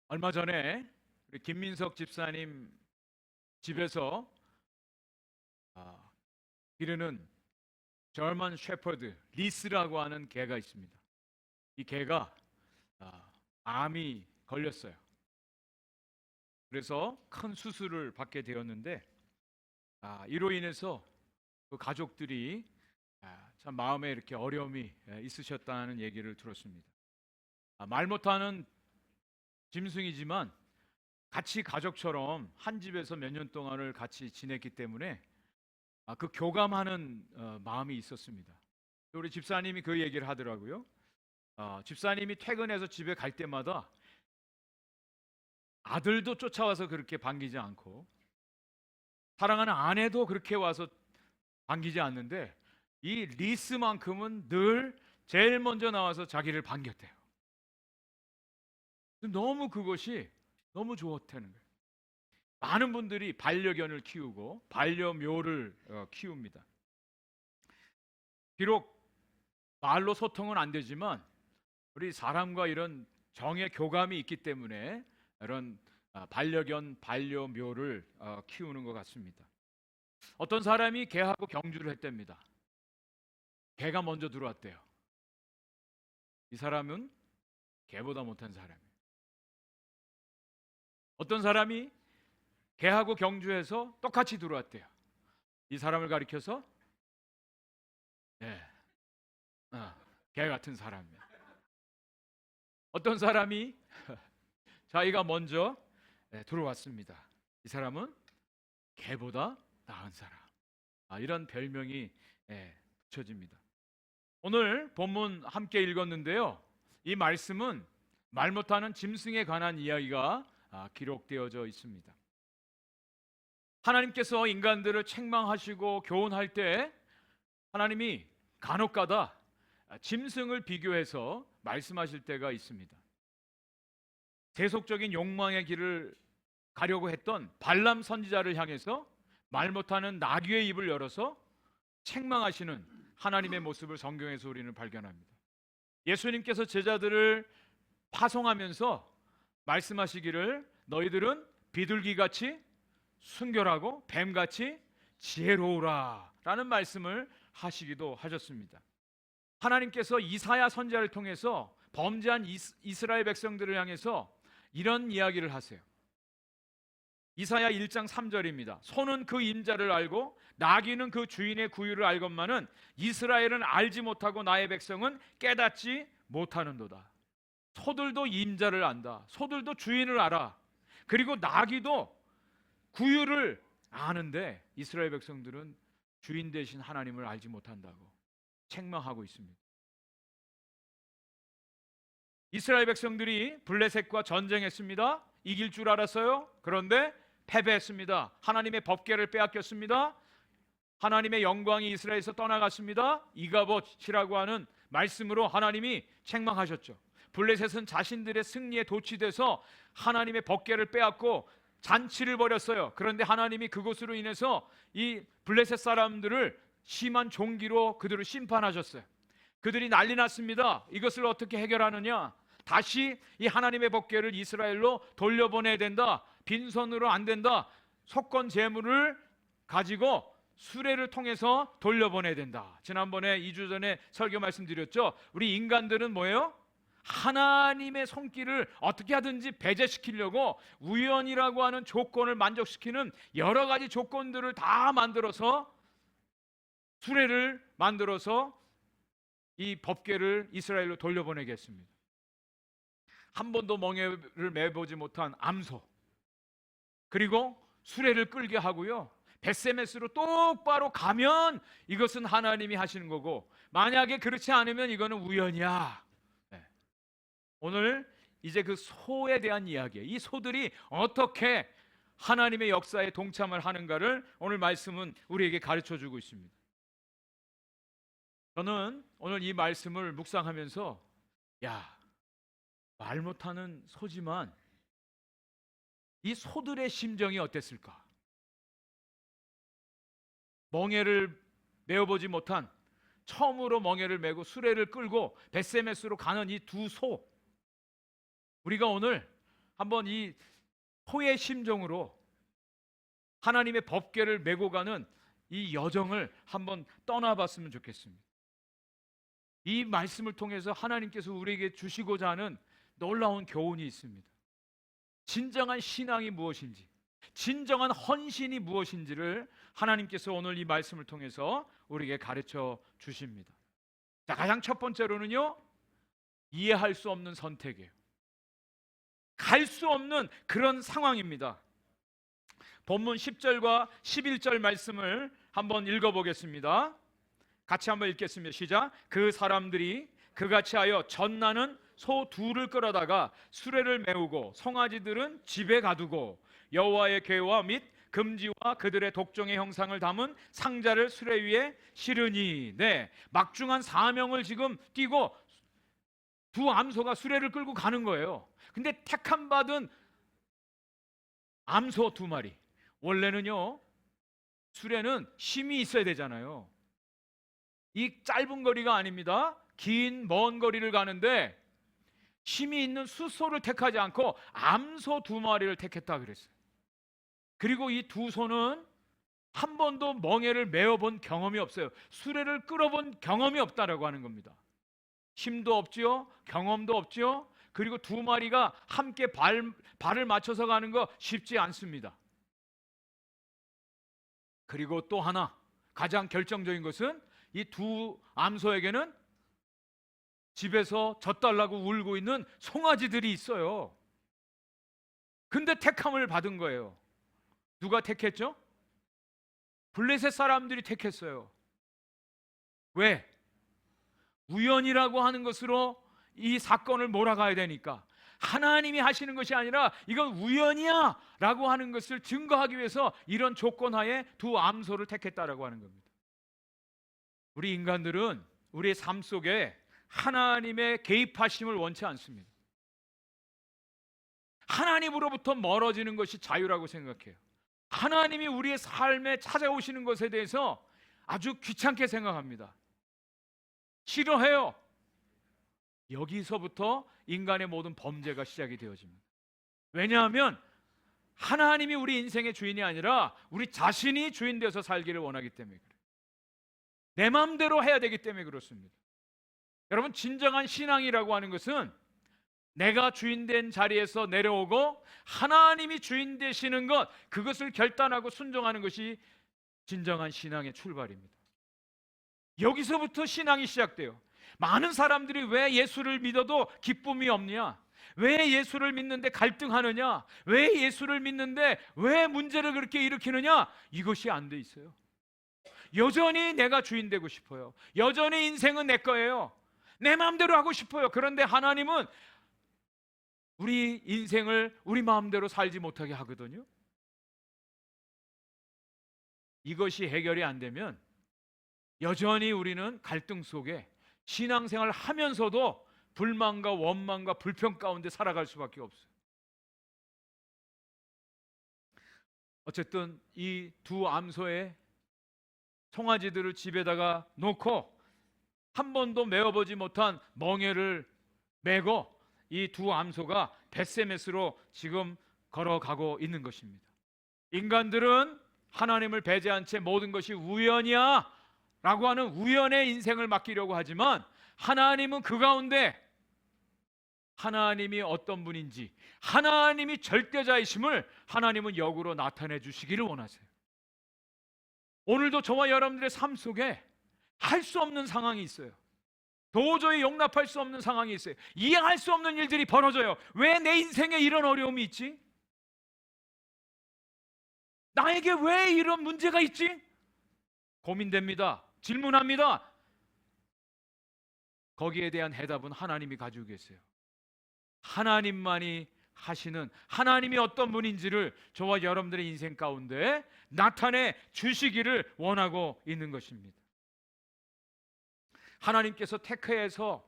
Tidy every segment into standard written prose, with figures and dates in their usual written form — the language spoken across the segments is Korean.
얼마 전에 우리 김민석 집사님 집에서 아, 기르는 저먼 셰퍼드 리스라고 하는 개가 있습니다. 이 개가 암이 걸렸어요. 그래서 큰 수술을 받게 되었는데 이로 인해서 그 가족들이 참 마음에 이렇게 어려움이 있으셨다는 얘기를 들었습니다. 말 못하는 짐승이지만 같이 가족처럼 한 집에서 몇 년 동안을 같이 지냈기 때문에 그 교감하는 마음이 있었습니다. 우리 집사님이 그 얘기를 하더라고요. 집사님이 퇴근해서 집에 갈 때마다 아들도 쫓아와서 그렇게 반기지 않고 사랑하는 아내도 그렇게 와서 반기지 않는데 이 리스만큼은 늘 제일 먼저 나와서 자기를 반겼대요. 너무 그것이 너무 좋았다는 거예요. 많은 분들이 반려견을 키우고 반려묘를 키웁니다. 비록 말로 소통은 안 되지만 우리 사람과 이런 정의 교감이 있기 때문에 이런 반려견, 반려묘를 키우는 것 같습니다. 어떤 사람이 개하고 경주를 했답니다. 개가 먼저 들어왔대요. 이 사람은 개보다 못한 사람이에요. 어떤 사람이 개하고 경주해서 똑같이 들어왔대요. 이 사람을 가리켜서 네, 개 같은 사람이에요. 어떤 사람이 자기가 먼저 들어왔습니다. 이 사람은 개보다 나은 사람. 이런 별명이 붙여집니다. 오늘 본문 함께 읽었는데요. 이 말씀은 말 못하는 짐승에 관한 이야기가 기록되어져 있습니다. 하나님께서 인간들을 책망하시고 교훈할 때 하나님이 간혹가다 짐승을 비교해서 말씀하실 때가 있습니다. 세속적인 욕망의 길을 가려고 했던 발람 선지자를 향해서 말 못하는 나귀의 입을 열어서 책망하시는 하나님의 모습을 성경에서 우리는 발견합니다. 예수님께서 제자들을 파송하면서 말씀하시기를 너희들은 비둘기같이 순결하고 뱀같이 지혜로우라 라는 말씀을 하시기도 하셨습니다. 하나님께서 이사야 선지자를 통해서 범죄한 이스라엘 백성들을 향해서 이런 이야기를 하세요. 이사야 1장 3절입니다. 소는 그 임자를 알고 나귀는 그 주인의 구유를 알건만은 이스라엘은 알지 못하고 나의 백성은 깨닫지 못하는도다. 소들도 임자를 안다. 소들도 주인을 알아. 그리고 나귀도 구유를 아는데 이스라엘 백성들은 주인 되신 하나님을 알지 못한다고 책망하고 있습니다. 이스라엘 백성들이 블레셋과 전쟁했습니다. 이길 줄 알았어요. 그런데 패배했습니다. 하나님의 법궤를 빼앗겼습니다. 하나님의 영광이 이스라엘에서 떠나갔습니다. 이가봇이라고 하는 말씀으로 하나님이 책망하셨죠. 블레셋은 자신들의 승리에 도취돼서 하나님의 법궤를 빼앗고 잔치를 벌였어요. 그런데 하나님이 그것으로 인해서 이 블레셋 사람들을 심한 종기로 그들을 심판하셨어요. 그들이 난리 났습니다. 이것을 어떻게 해결하느냐? 다시 이 하나님의 법궤를 이스라엘로 돌려보내야 된다. 빈손으로 안 된다. 속건 제물을 가지고 수레를 통해서 돌려보내야 된다. 지난번에 2주 전에 설교 말씀드렸죠. 우리 인간들은 뭐예요? 하나님의 손길을 어떻게 하든지 배제시키려고 우연이라고 하는 조건을 만족시키는 여러 가지 조건들을 다 만들어서 수레를 만들어서 이 법궤를 이스라엘로 돌려보내겠습니다. 한 번도 멍에를 매보지 못한 암소, 그리고 수레를 끌게 하고요, 벳세메스로 똑바로 가면 이것은 하나님이 하시는 거고, 만약에 그렇지 않으면 이거는 우연이야. 오늘 이제 그 소에 대한 이야기예요. 이 소들이 어떻게 하나님의 역사에 동참을 하는가를 오늘 말씀은 우리에게 가르쳐 주고 있습니다. 저는 오늘 이 말씀을 묵상하면서 말 못하는 소지만 이 소들의 심정이 어땠을까? 멍에를 메어보지 못한, 처음으로 멍에를 메고 수레를 끌고 벳세메스로 가는 이 두 소, 우리가 오늘 한번 이 호의 심정으로 하나님의 법궤를 메고 가는 이 여정을 한번 떠나봤으면 좋겠습니다. 이 말씀을 통해서 하나님께서 우리에게 주시고자 하는 놀라운 교훈이 있습니다. 진정한 신앙이 무엇인지, 진정한 헌신이 무엇인지를 하나님께서 오늘 이 말씀을 통해서 우리에게 가르쳐 주십니다. 자, 가장 첫 번째로는요, 이해할 수 없는 선택이에요. 갈 수 없는 그런 상황입니다. 본문 10절과 11절 말씀을 한번 읽어보겠습니다. 같이 한번 읽겠습니다. 시작. 그 사람들이 그같이 하여 전나는 소 둘을 끌어다가 수레를 메우고 송아지들은 집에 가두고 여호와의 궤와 및 금지와 그들의 독종의 형상을 담은 상자를 수레 위에 실으니, 네, 막중한 사명을 지금 띠고 두 암소가 수레를 끌고 가는 거예요. 근데 택함 받은 암소 두 마리. 원래는요, 수레는 힘이 있어야 되잖아요. 이 짧은 거리가 아닙니다. 긴 먼 거리를 가는데 힘이 있는 숫소를 택하지 않고 암소 두 마리를 택했다 그랬어요. 그리고 이 두 소는 한 번도 멍에를 메어본 경험이 없어요. 수레를 끌어본 경험이 없다라고 하는 겁니다. 힘도 없지요, 경험도 없지요. 그리고 두 마리가 함께 발을 맞춰서 가는 거 쉽지 않습니다. 그리고 또 하나, 가장 결정적인 것은 이 두 암소에게는 집에서 젖달라고 울고 있는 송아지들이 있어요. 근데 택함을 받은 거예요. 누가 택했죠? 블레셋 사람들이 택했어요. 왜? 우연이라고 하는 것으로 이 사건을 몰아가야 되니까. 하나님이 하시는 것이 아니라 이건 우연이야 라고 하는 것을 증거하기 위해서 이런 조건하에 두 암소를 택했다라고 하는 겁니다. 우리 인간들은 우리의 삶 속에 하나님의 개입하심을 원치 않습니다. 하나님으로부터 멀어지는 것이 자유라고 생각해요. 하나님이 우리의 삶에 찾아오시는 것에 대해서 아주 귀찮게 생각합니다. 싫어해요. 여기서부터 인간의 모든 범죄가 시작이 되어집니다. 왜냐하면 하나님이 우리 인생의 주인이 아니라 우리 자신이 주인 되어서 살기를 원하기 때문에 그래요. 내 마음대로 해야 되기 때문에 그렇습니다. 여러분, 진정한 신앙이라고 하는 것은 내가 주인된 자리에서 내려오고 하나님이 주인 되시는 것, 그것을 결단하고 순종하는 것이 진정한 신앙의 출발입니다. 여기서부터 신앙이 시작돼요. 많은 사람들이 왜 예수를 믿어도 기쁨이 없냐? 왜 예수를 믿는데 갈등하느냐? 왜 예수를 믿는데 왜 문제를 그렇게 일으키느냐? 이것이 안 돼 있어요. 여전히 내가 주인 되고 싶어요. 여전히 인생은 내 거예요. 내 마음대로 하고 싶어요. 그런데 하나님은 우리 인생을 우리 마음대로 살지 못하게 하거든요. 이것이 해결이 안 되면 여전히 우리는 갈등 속에 신앙생활을 하면서도 불만과 원망과 불평 가운데 살아갈 수밖에 없어요. 어쨌든 이 두 암소의 송아지들을 집에다가 놓고 한 번도 메어보지 못한 멍에를 메고 이 두 암소가 벳세메스로 지금 걸어가고 있는 것입니다. 인간들은 하나님을 배제한 채 모든 것이 우연이야 라고 하는 우연의 인생을 맡기려고 하지만 하나님은 그 가운데 하나님이 어떤 분인지, 하나님이 절대자이심을 하나님은 역으로 나타내 주시기를 원하세요. 오늘도 저와 여러분들의 삶 속에 할 수 없는 상황이 있어요. 도저히 용납할 수 없는 상황이 있어요. 이해할 수 없는 일들이 벌어져요. 왜 내 인생에 이런 어려움이 있지? 나에게 왜 이런 문제가 있지? 고민됩니다. 질문합니다. 거기에 대한 해답은 하나님이 가지고 계세요. 하나님만이 하시는, 하나님이 어떤 분인지를 저와 여러분들의 인생 가운데 나타내 주시기를 원하고 있는 것입니다. 하나님께서 택해서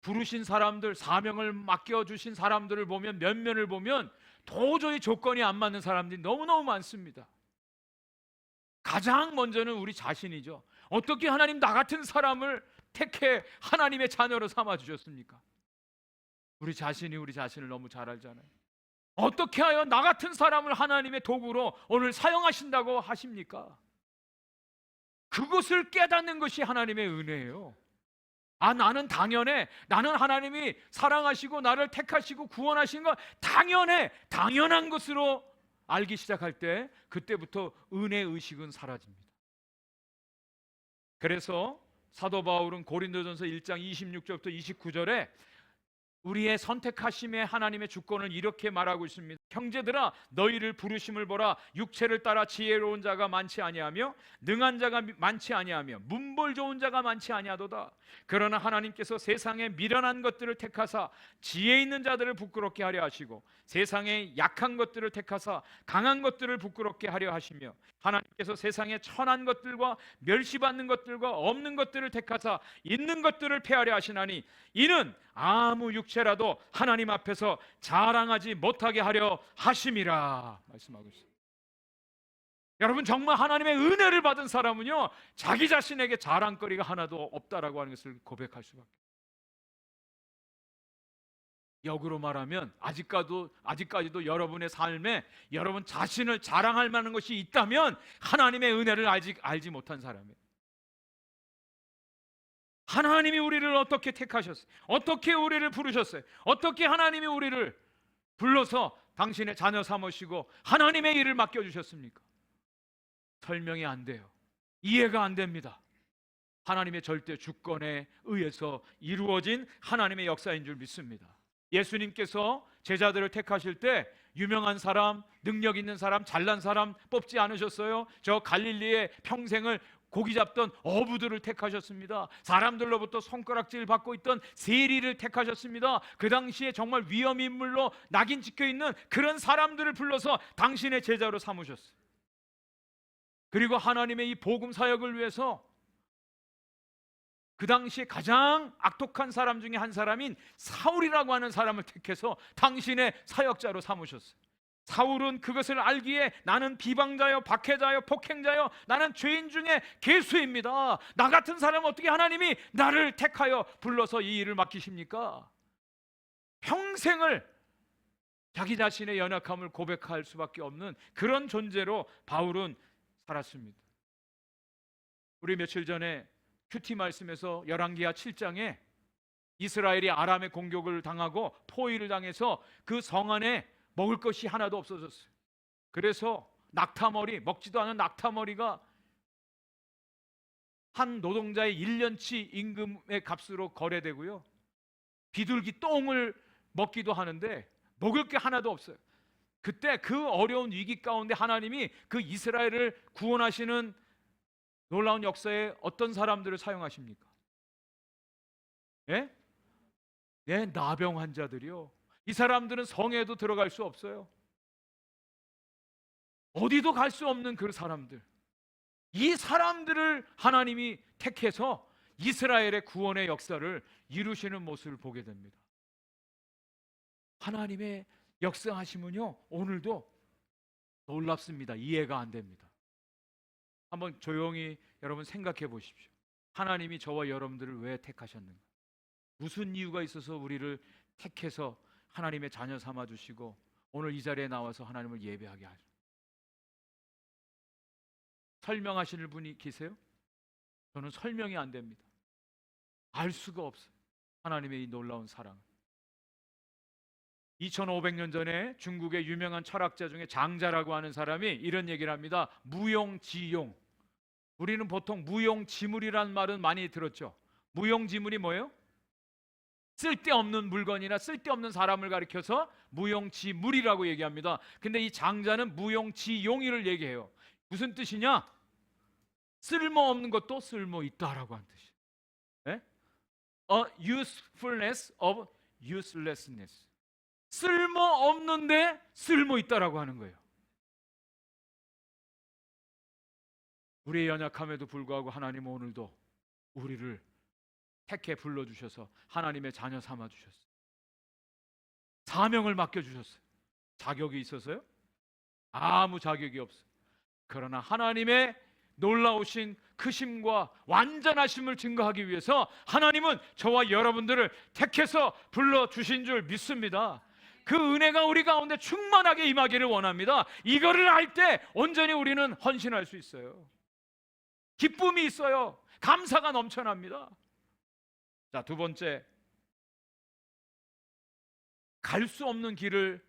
부르신 사람들, 사명을 맡겨주신 사람들을 보면, 면면을 보면 도저히 조건이 안 맞는 사람들이 너무너무 많습니다. 가장 먼저는 우리 자신이죠. 어떻게 하나님 나 같은 사람을 택해 하나님의 자녀로 삼아 주셨습니까? 우리 자신이 우리 자신을 너무 잘 알잖아요. 어떻게 하여 나 같은 사람을 하나님의 도구로 오늘 사용하신다고 하십니까? 그것을 깨닫는 것이 하나님의 은혜예요. 나는 당연해. 나는 하나님이 사랑하시고 나를 택하시고 구원하신 거 당연해. 당연한 것으로 알기 시작할 때 그때부터 은혜 의식은 사라집니다. 그래서 사도 바울은 고린도전서 1장 26절부터 29절에 우리의 선택하심에 하나님의 주권을 이렇게 말하고 있습니다. 형제들아 너희를 부르심을 보라. 육체를 따라 지혜로운 자가 많지 아니하며 능한 자가 많지 아니하며 문벌 좋은 자가 많지 아니하도다. 그러나 하나님께서 세상에 미련한 것들을 택하사 지혜 있는 자들을 부끄럽게 하려 하시고 세상에 약한 것들을 택하사 강한 것들을 부끄럽게 하려 하시며 하나님께서 세상에 천한 것들과 멸시받는 것들과 없는 것들을 택하사 있는 것들을 폐하려 하시나니 이는 아무 육체라도 하나님 앞에서 자랑하지 못하게 하려 하심이라 말씀하고 있습니다. 여러분, 정말 하나님의 은혜를 받은 사람은요 자기 자신에게 자랑거리가 하나도 없다라고 하는 것을 고백할 수밖에. 역으로 말하면 아직까지도 여러분의 삶에 여러분 자신을 자랑할 만한 것이 있다면 하나님의 은혜를 알지 못한 사람이에요. 하나님이 우리를 어떻게 택하셨어요? 어떻게 우리를 부르셨어요? 어떻게 하나님이 우리를 불러서 당신의 자녀 삼으시고 하나님의 일을 맡겨주셨습니까? 설명이 안 돼요. 이해가 안 됩니다. 하나님의 절대 주권에 의해서 이루어진 하나님의 역사인 줄 믿습니다. 예수님께서 제자들을 택하실 때 유명한 사람, 능력 있는 사람, 잘난 사람 뽑지 않으셨어요. 저 갈릴리의 평생을 고기 잡던 어부들을 택하셨습니다. 사람들로부터 손가락질 받고 있던 세리를 택하셨습니다. 그 당시에 정말 위험 인물로 낙인 찍혀 있는 그런 사람들을 불러서 당신의 제자로 삼으셨어요. 그리고 하나님의 이 복음 사역을 위해서 그 당시에 가장 악독한 사람 중에 한 사람인 사울이라고 하는 사람을 택해서 당신의 사역자로 삼으셨어요. 사울은 그것을 알기에 나는 비방자요, 박해자요, 폭행자요, 나는 죄인 중에 괴수입니다. 나 같은 사람은 어떻게 하나님이 나를 택하여 불러서 이 일을 맡기십니까? 평생을 자기 자신의 연약함을 고백할 수밖에 없는 그런 존재로 바울은 살았습니다. 우리 며칠 전에 큐티 말씀에서 열왕기하 7장에 이스라엘이 아람의 공격을 당하고 포위를 당해서 그 성 안에 먹을 것이 하나도 없어졌어요. 그래서 낙타머리, 먹지도 않은 낙타머리가 한 노동자의 1년치 임금의 값으로 거래되고요, 비둘기 똥을 먹기도 하는데 먹을 게 하나도 없어요. 그때 그 어려운 위기 가운데 하나님이 그 이스라엘을 구원하시는 놀라운 역사에 어떤 사람들을 사용하십니까? 예? 네, 나병 환자들이요. 이 사람들은 성에도 들어갈 수 없어요. 어디도 갈 수 없는 그 사람들, 이 사람들을 하나님이 택해서 이스라엘의 구원의 역사를 이루시는 모습을 보게 됩니다. 하나님의 역사하심은요 오늘도 놀랍습니다. 이해가 안 됩니다. 한번 조용히 여러분 생각해 보십시오. 하나님이 저와 여러분들을 왜 택하셨는가? 무슨 이유가 있어서 우리를 택해서 하나님의 자녀 삼아 주시고 오늘 이 자리에 나와서 하나님을 예배하게 하죠? 설명하시는 분이 계세요? 저는 설명이 안 됩니다. 알 수가 없어요. 하나님의 이 놀라운 사랑. 2500년 전에 중국의 유명한 철학자 중에 장자라고 하는 사람이 이런 얘기를 합니다. 무용지용. 우리는 보통 무용지물이라는 말은 많이 들었죠. 무용지물이 뭐예요? 쓸데없는 물건이나 쓸데없는 사람을 가리켜서 무용지물이라고 얘기합니다. 근데 이 장자는 무용지용이를 얘기해요. 무슨 뜻이냐? 쓸모없는 것도 쓸모있다라고 하는 뜻이에요. 네? A usefulness of uselessness. 쓸모없는데 쓸모있다라고 하는 거예요. 우리의 연약함에도 불구하고 하나님은 오늘도 우리를 택해 불러주셔서 하나님의 자녀 삼아주셨어요. 사명을 맡겨주셨어요. 자격이 있어서요? 아무 자격이 없어요. 그러나 하나님의 놀라우신 크심과 완전하심을 증거하기 위해서 하나님은 저와 여러분들을 택해서 불러주신 줄 믿습니다. 그 은혜가 우리 가운데 충만하게 임하기를 원합니다. 이거를 할 때 온전히 우리는 헌신할 수 있어요. 기쁨이 있어요. 감사가 넘쳐납니다. 자, 두 번째, 갈 수 없는 길을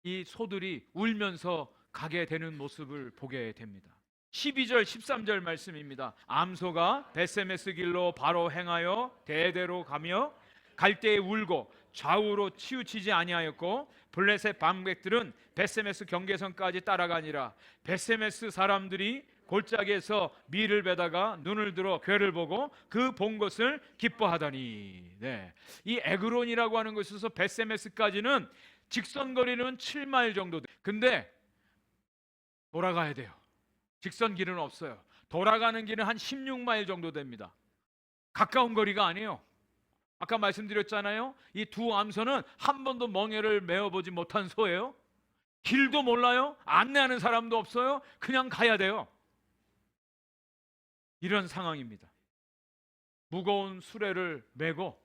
이 소들이 울면서 가게 되는 모습을 보게 됩니다. 12절 13절 말씀입니다. 암소가 벳세메스 길로 바로 행하여 대대로 가며 갈대에 울고 좌우로 치우치지 아니하였고 블레셋 방백들은 벳세메스 경계선까지 따라가니라. 벳세메스 사람들이 골짜기에서 밀을 베다가 눈을 들어 괴를 보고 그 본 것을 기뻐하더니, 네. 이 에그론이라고 하는 곳에서 벳세메스까지는 직선거리는 7마일 정도 돼. 근데 돌아가야 돼요. 직선 길은 없어요. 돌아가는 길은 한 16마일 정도 됩니다. 가까운 거리가 아니에요. 아까 말씀드렸잖아요. 이 두 암소는 한 번도 멍에를 메어보지 못한 소예요. 길도 몰라요. 안내하는 사람도 없어요. 그냥 가야 돼요. 이런 상황입니다. 무거운 수레를 메고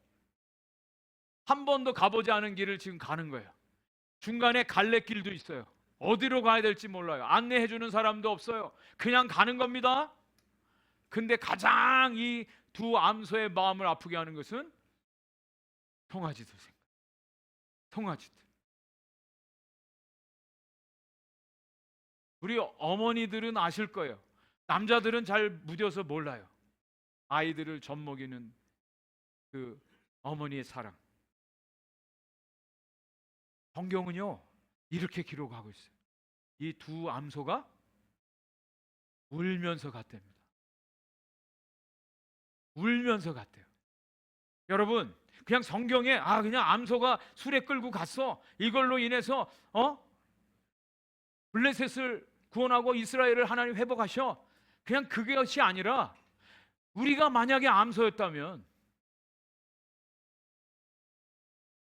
한 번도 가보지 않은 길을 지금 가는 거예요. 중간에 갈래길도 있어요. 어디로 가야 될지 몰라요. 안내해 주는 사람도 없어요. 그냥 가는 겁니다. 근데 가장 이 두 암소의 마음을 아프게 하는 것은 송아지들 생각. 송아지들. 우리 어머니들은 아실 거예요. 남자들은 잘 무뎌서 몰라요. 아이들을 젖먹이는 그 어머니의 사랑. 성경은요 이렇게 기록하고 있어요. 이 두 암소가 울면서 갔답니다. 울면서 갔대요. 여러분, 그냥 성경에 그냥 암소가 수레 끌고 갔어, 이걸로 인해서 블레셋을 구원하고 이스라엘을 하나님 회복하셔, 그냥 그것이 아니라 우리가 만약에 암소였다면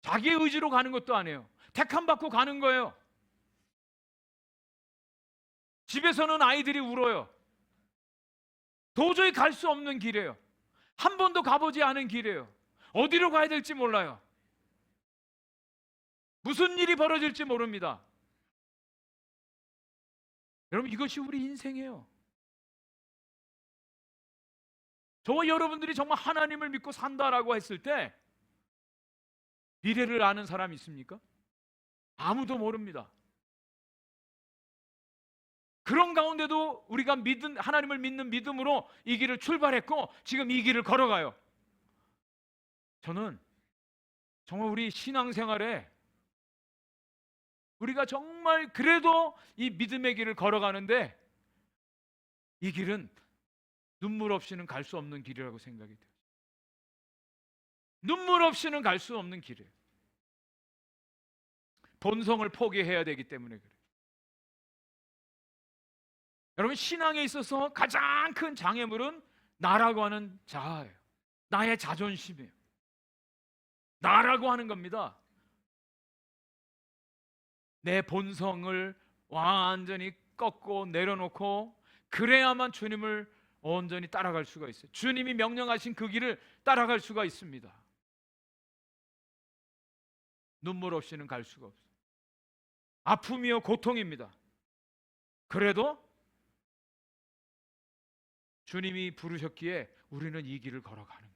자기의 의지로 가는 것도 아니에요. 택함 받고 가는 거예요. 집에서는 아이들이 울어요. 도저히 갈 수 없는 길이에요. 한 번도 가보지 않은 길이에요. 어디로 가야 될지 몰라요. 무슨 일이 벌어질지 모릅니다. 여러분, 이것이 우리 인생이에요. 저와 여러분들이 정말 하나님을 믿고 산다라고 했을 때 미래를 아는 사람이 있습니까? 아무도 모릅니다. 그런 가운데도 우리가 하나님을 믿는 믿음으로 이 길을 출발했고 지금 이 길을 걸어가요. 저는 정말 우리 신앙생활에 우리가 정말 그래도 이 믿음의 길을 걸어가는데 이 길은 눈물 없이는 갈 수 없는 길이라고 생각이 돼요. 눈물 없이는 갈 수 없는 길이에요. 본성을 포기해야 되기 때문에 그래요. 여러분, 신앙에 있어서 가장 큰 장애물은 나라고 하는 자아예요. 나의 자존심이에요. 나라고 하는 겁니다. 내 본성을 완전히 꺾고 내려놓고 그래야만 주님을 온전히 따라갈 수가 있어요. 주님이 명령하신 그 길을 따라갈 수가 있습니다. 눈물 없이는 갈 수가 없어요. 아픔이요 고통입니다. 그래도 주님이 부르셨기에 우리는 이 길을 걸어가는 거예요.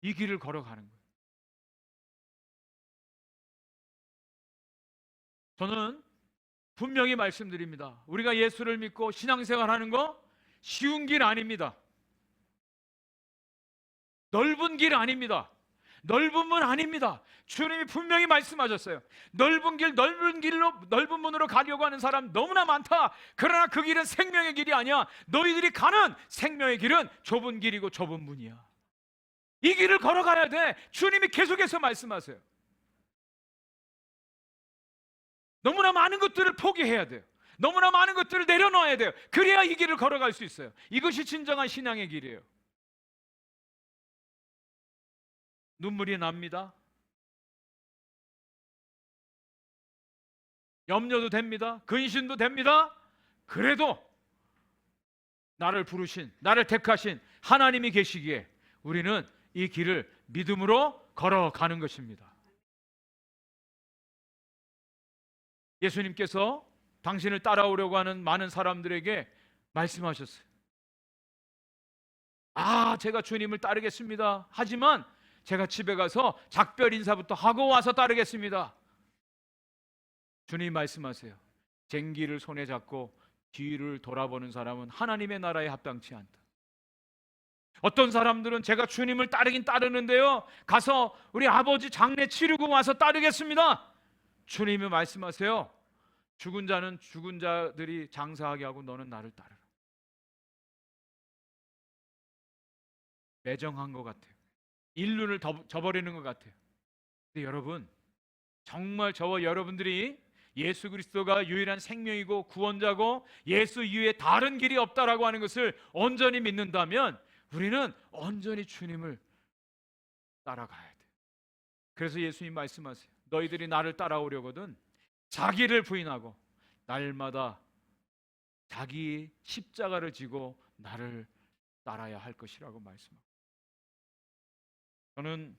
이 길을 걸어가는 거예요. 저는 분명히 말씀드립니다. 우리가 예수를 믿고 신앙생활하는 거 쉬운 길 아닙니다. 넓은 길 아닙니다. 넓은 문 아닙니다. 주님이 분명히 말씀하셨어요. 넓은 길로 넓은 문으로 가려고 하는 사람 너무나 많다. 그러나 그 길은 생명의 길이 아니야. 너희들이 가는 생명의 길은 좁은 길이고 좁은 문이야. 이 길을 걸어가야 돼. 주님이 계속해서 말씀하세요. 너무나 많은 것들을 포기해야 돼요. 너무나 많은 것들을 내려놓아야 돼요. 그래야 이 길을 걸어갈 수 있어요. 이것이 진정한 신앙의 길이에요. 눈물이 납니다. 염려도 됩니다. 근심도 됩니다. 그래도 나를 부르신, 나를 택하신 하나님이 계시기에 우리는 이 길을 믿음으로 걸어가는 것입니다. 예수님께서 당신을 따라오려고 하는 많은 사람들에게 말씀하셨어요. 제가 주님을 따르겠습니다. 하지만 제가 집에 가서 작별 인사부터 하고 와서 따르겠습니다. 주님 말씀하세요. 쟁기를 손에 잡고 뒤를 돌아보는 사람은 하나님의 나라에 합당치 않다. 어떤 사람들은 제가 주님을 따르긴 따르는데요, 가서 우리 아버지 장례 치르고 와서 따르겠습니다. 주님이 말씀하세요. 죽은 자는 죽은 자들이 장사하게 하고 너는 나를 따르라. 매정한 것 같아요. 인륜을 저버리는 것 같아요. 근데 여러분, 정말 저와 여러분들이 예수 그리스도가 유일한 생명이고 구원자고 예수 이후에 다른 길이 없다라고 하는 것을 온전히 믿는다면 우리는 온전히 주님을 따라가야 돼요. 그래서 예수님 말씀하세요. 너희들이 나를 따라오려거든 자기를 부인하고 날마다 자기 십자가를 지고 나를 따라야 할 것이라고 말씀합니다. 저는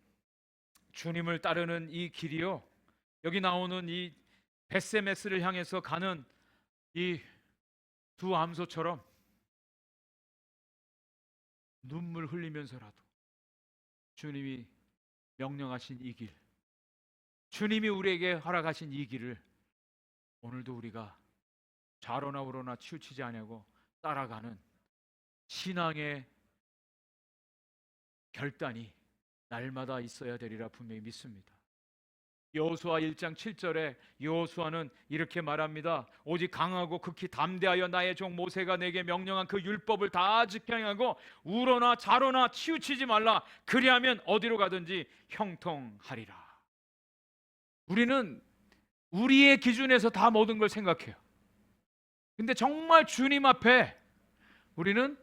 주님을 따르는 이 길이요, 여기 나오는 이 벳세메스를 향해서 가는 이 두 암소처럼 눈물 흘리면서라도 주님이 명령하신 이 길, 주님이 우리에게 허락하신 이 길을 오늘도 우리가 좌로나 우로나 치우치지 않냐고 따라가는 신앙의 결단이 날마다 있어야 되리라 분명히 믿습니다. 여호수아 1장 7절에 여호수아는 이렇게 말합니다. 오직 강하고 극히 담대하여 나의 종 모세가 내게 명령한 그 율법을 다 지켜 행하고 우로나 좌로나 치우치지 말라. 그리하면 어디로 가든지 형통하리라. 우리는 우리의 기준에서 다 모든 걸 생각해요. 근데 정말 주님 앞에 우리는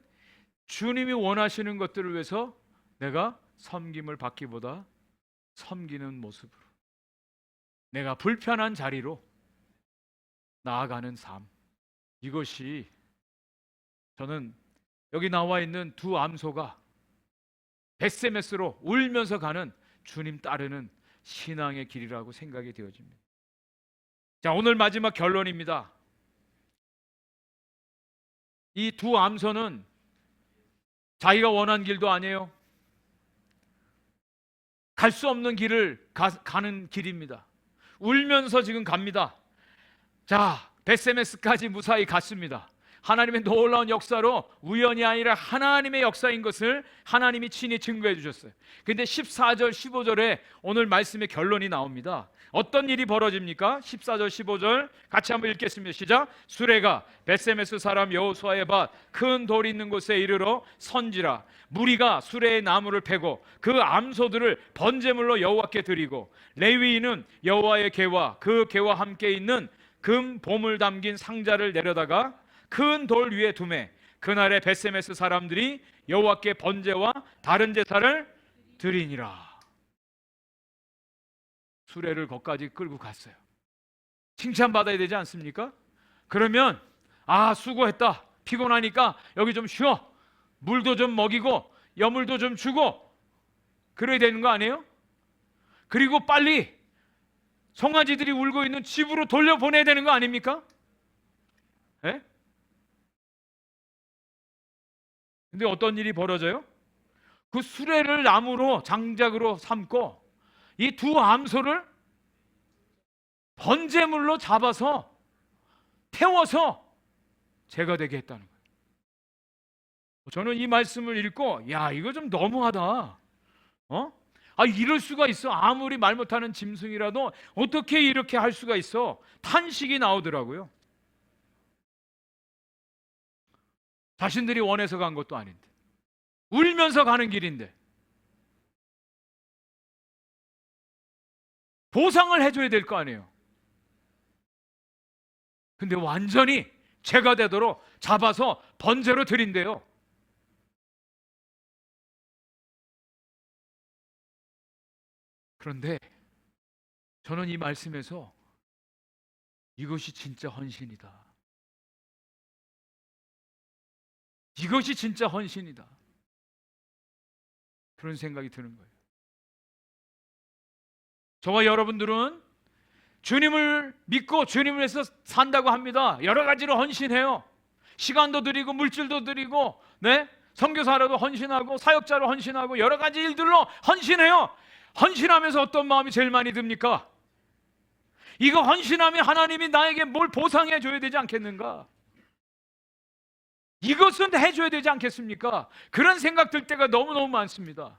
주님이 원하시는 것들을 위해서 내가 섬김을 받기보다 섬기는 모습으로, 내가 불편한 자리로 나아가는 삶, 이것이 저는 여기 나와 있는 두 암소가 벳세메스로 울면서 가는 주님 따르는 신앙의 길이라고 생각이 되어집니다. 자, 오늘 마지막 결론입니다. 이 두 암소는 자기가 원한 길도 아니에요. 갈 수 없는 길을 가는 길입니다. 울면서 지금 갑니다. 자, 벳세메스까지 무사히 갔습니다. 하나님의 놀라운 역사로 우연이 아니라 하나님의 역사인 것을 하나님이 친히 증거해 주셨어요. 근데 14절 15절에 오늘 말씀의 결론이 나옵니다. 어떤 일이 벌어집니까? 14절 15절 같이 한번 읽겠습니다. 시작. 수레가 벳세메스 사람 여호수아의 밭 큰 돌이 있는 곳에 이르러 선지라. 무리가 수레의 나무를 패고 그 암소들을 번제물로 여호와께 드리고 레위인은 여호와의 궤와 그 궤와 함께 있는 금 보물 담긴 상자를 내려다가 큰 돌 위에 두매 그날에 벳세메스 사람들이 여호와께 번제와 다른 제사를 드리니라. 수레를 거기까지 끌고 갔어요. 칭찬받아야 되지 않습니까? 그러면 수고했다, 피곤하니까 여기 좀 쉬어, 물도 좀 먹이고 여물도 좀 주고 그래야 되는 거 아니에요? 그리고 빨리 송아지들이 울고 있는 집으로 돌려보내야 되는 거 아닙니까? 예? 근데 어떤 일이 벌어져요? 그 수레를 나무로 장작으로 삼고 이 두 암소를 번제물로 잡아서 태워서 제가 되게 했다는 거예요. 저는 이 말씀을 읽고 이거 좀 너무하다. 이럴 수가 있어. 아무리 말 못하는 짐승이라도 어떻게 이렇게 할 수가 있어. 탄식이 나오더라고요. 자신들이 원해서 간 것도 아닌데, 울면서 가는 길인데 보상을 해줘야 될 거 아니에요. 근데 완전히 제가 되도록 잡아서 번제로 드린대요. 그런데 저는 이 말씀에서 이것이 진짜 헌신이다. 이것이 진짜 헌신이다. 그런 생각이 드는 거예요. 저와 여러분들은 주님을 믿고 주님을 위해서 산다고 합니다. 여러 가지로 헌신해요. 시간도 드리고 물질도 드리고, 네? 선교사라도 헌신하고 사역자로 헌신하고 여러 가지 일들로 헌신해요. 헌신하면서 어떤 마음이 제일 많이 듭니까? 이거 헌신하면 하나님이 나에게 뭘 보상해 줘야 되지 않겠는가? 이것은 해줘야 되지 않겠습니까? 그런 생각 들 때가 너무너무 많습니다.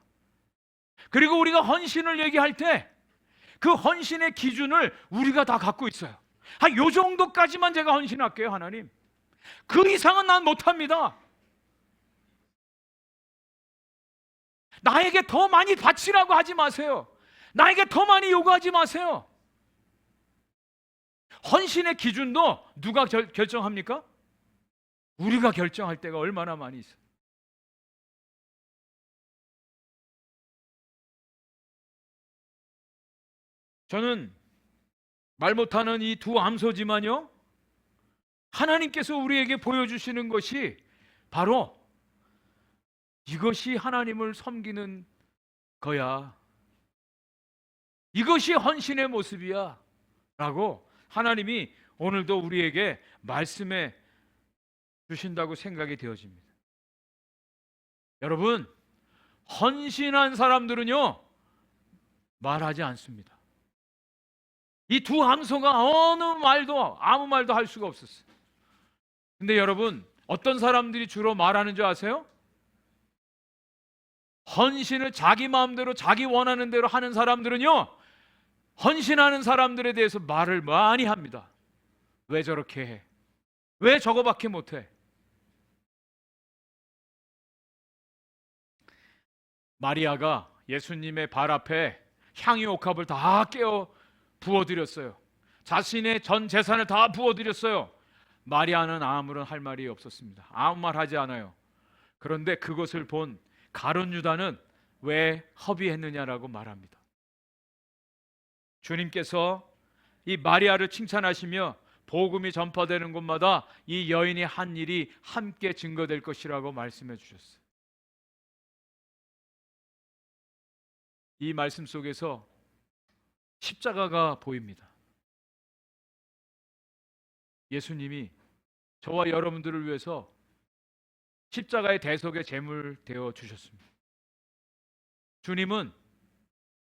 그리고 우리가 헌신을 얘기할 때 그 헌신의 기준을 우리가 다 갖고 있어요. 요 정도까지만 제가 헌신할게요, 하나님. 그 이상은 난 못합니다. 나에게 더 많이 바치라고 하지 마세요. 나에게 더 많이 요구하지 마세요. 헌신의 기준도 누가 결정합니까? 우리가 결정할 때가 얼마나 많이 있어요. 저는 말 못하는 이 두 암소지만요, 하나님께서 우리에게 보여주시는 것이 바로 이것이 하나님을 섬기는 거야, 이것이 헌신의 모습이야 라고 하나님이 오늘도 우리에게 말씀해 주신다고 생각이 되어집니다. 여러분, 헌신한 사람들은요 말하지 않습니다. 이 두 암소가 어느 말도 아무 말도 할 수가 없었어요. 근데 여러분, 어떤 사람들이 주로 말하는 줄 아세요? 헌신을 자기 마음대로 자기 원하는 대로 하는 사람들은요, 헌신하는 사람들에 대해서 말을 많이 합니다. 왜 저렇게 해? 왜 저거밖에 못해? 마리아가 예수님의 발 앞에 향유 옥합을 다 깨어 부어드렸어요. 자신의 전 재산을 다 부어드렸어요. 마리아는 아무런 할 말이 없었습니다. 아무 말 하지 않아요. 그런데 그것을 본 가룟 유다는 왜 허비했느냐라고 말합니다. 주님께서 이 마리아를 칭찬하시며 복음이 전파되는 곳마다 이 여인이 한 일이 함께 증거될 것이라고 말씀해 주셨어요. 이 말씀 속에서 십자가가 보입니다. 예수님이 저와 여러분들을 위해서 십자가의 대속의 제물 되어 주셨습니다. 주님은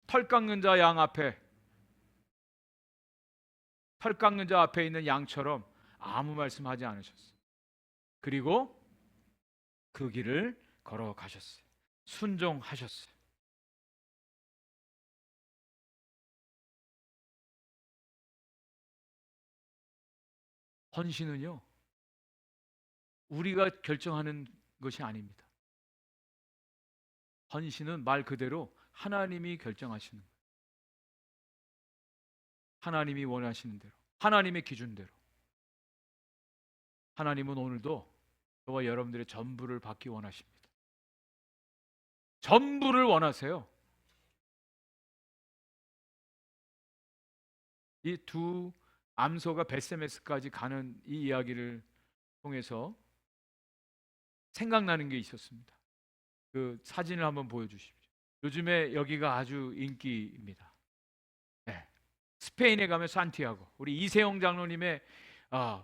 털 깎는 자 양 앞에, 털 깎는 자 앞에 있는 양처럼 아무 말씀하지 않으셨어요. 그리고 그 길을 걸어가셨어요. 순종하셨어요. 헌신은요, 우리가 결정하는 것이 아닙니다. 헌신은 말 그대로 하나님이 결정하시는 거예요. 하나님이 원하시는 대로, 하나님의 기준대로. 하나님은 오늘도 저와 여러분들의 전부를 받기 원하십니다. 전부를 원하세요. 이 두 암소가 벳세메스까지 가는 이 이야기를 통해서 생각나는 게 있었습니다. 그 사진을 한번 보여주십시오. 요즘에 여기가 아주 인기입니다. 네. 스페인에 가면 산티아고, 우리 이세영 장로님의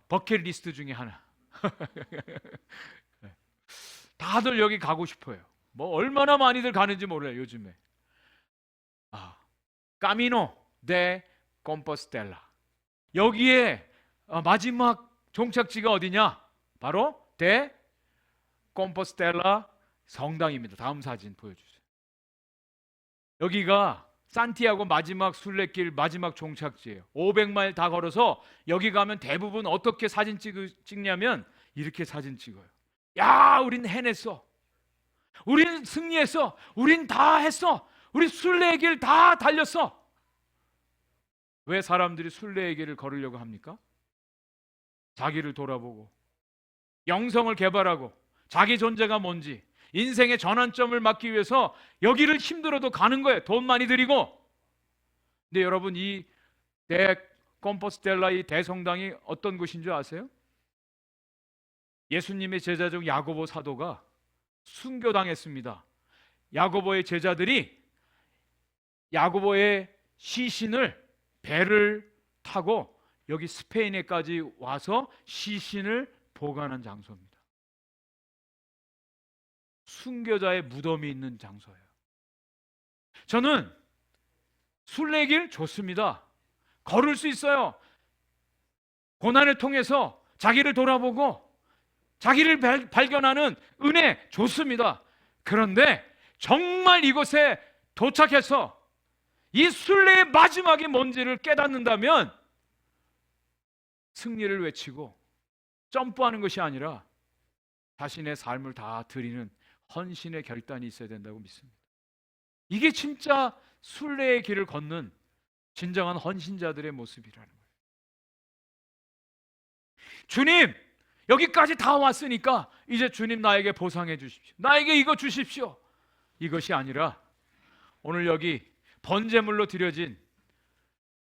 버킷리스트 중에 하나. 네. 다들 여기 가고 싶어요. 뭐 얼마나 많이들 가는지 몰라요, 요즘에. 까미노 데 콤포스텔라. 여기에 마지막 종착지가 어디냐? 바로 데 콤포스텔라 성당입니다. 다음 사진 보여주세요. 여기가 산티아고 마지막 순례길 마지막 종착지예요. 500마일 다 걸어서 여기 가면 대부분 어떻게 사진 찍냐면 이렇게 사진 찍어요. 야, 우린 해냈어. 우린 승리했어. 우린 다 했어. 우리 순례의 길 다 달렸어. 왜 사람들이 순례의 길을 걸으려고 합니까? 자기를 돌아보고 영성을 개발하고 자기 존재가 뭔지, 인생의 전환점을 맞기 위해서 여기를 힘들어도 가는 거예요. 돈 많이 들이고. 근데 여러분, 이 데 콤포스텔라 이 대성당이 어떤 곳인 줄 아세요? 예수님의 제자 중 야고보 사도가 순교당했습니다. 야고보의 제자들이 야고보의 시신을 배를 타고 여기 스페인에까지 와서 시신을 보관한 장소입니다. 순교자의 무덤이 있는 장소예요. 저는 순례길 좋습니다. 걸을 수 있어요. 고난을 통해서 자기를 돌아보고 자기를 발견하는 은혜 좋습니다. 그런데 정말 이곳에 도착해서 이 순례의 마지막이 뭔지를 깨닫는다면 승리를 외치고 점프하는 것이 아니라 자신의 삶을 다 드리는 헌신의 결단이 있어야 된다고 믿습니다. 이게 진짜 순례의 길을 걷는 진정한 헌신자들의 모습이라는 거예요. 주님, 여기까지 다 왔으니까 이제 주님 나에게 보상해 주십시오. 나에게 이거 주십시오. 이것이 아니라 오늘 여기 번제물로 드려진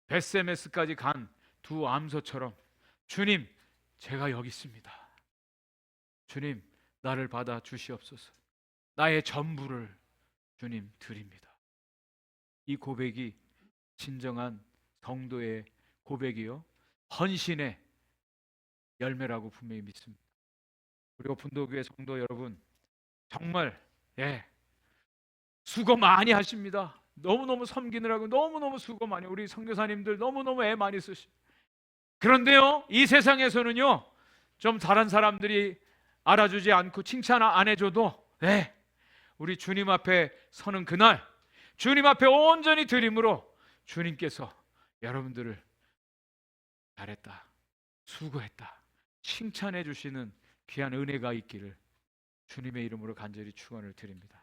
베세메스까지 간 두 암소처럼 주님, 제가 여기 있습니다. 주님, 나를 받아 주시옵소서. 나의 전부를 주님 드립니다. 이 고백이 진정한 성도의 고백이요, 헌신의 열매라고 분명히 믿습니다. 그리고 분도교회 성도 여러분, 정말 수고 많이 하십니다. 너무너무 섬기느라고 너무너무 수고 많이, 우리 선교사님들 너무너무 애 많이 쓰시고. 그런데요, 이 세상에서는요, 좀 다른 사람들이 알아주지 않고 칭찬 안 해줘도 우리 주님 앞에 서는 그날, 주님 앞에 온전히 드림으로 주님께서 여러분들을 잘했다, 수고했다 칭찬해 주시는 귀한 은혜가 있기를 주님의 이름으로 간절히 축원을 드립니다.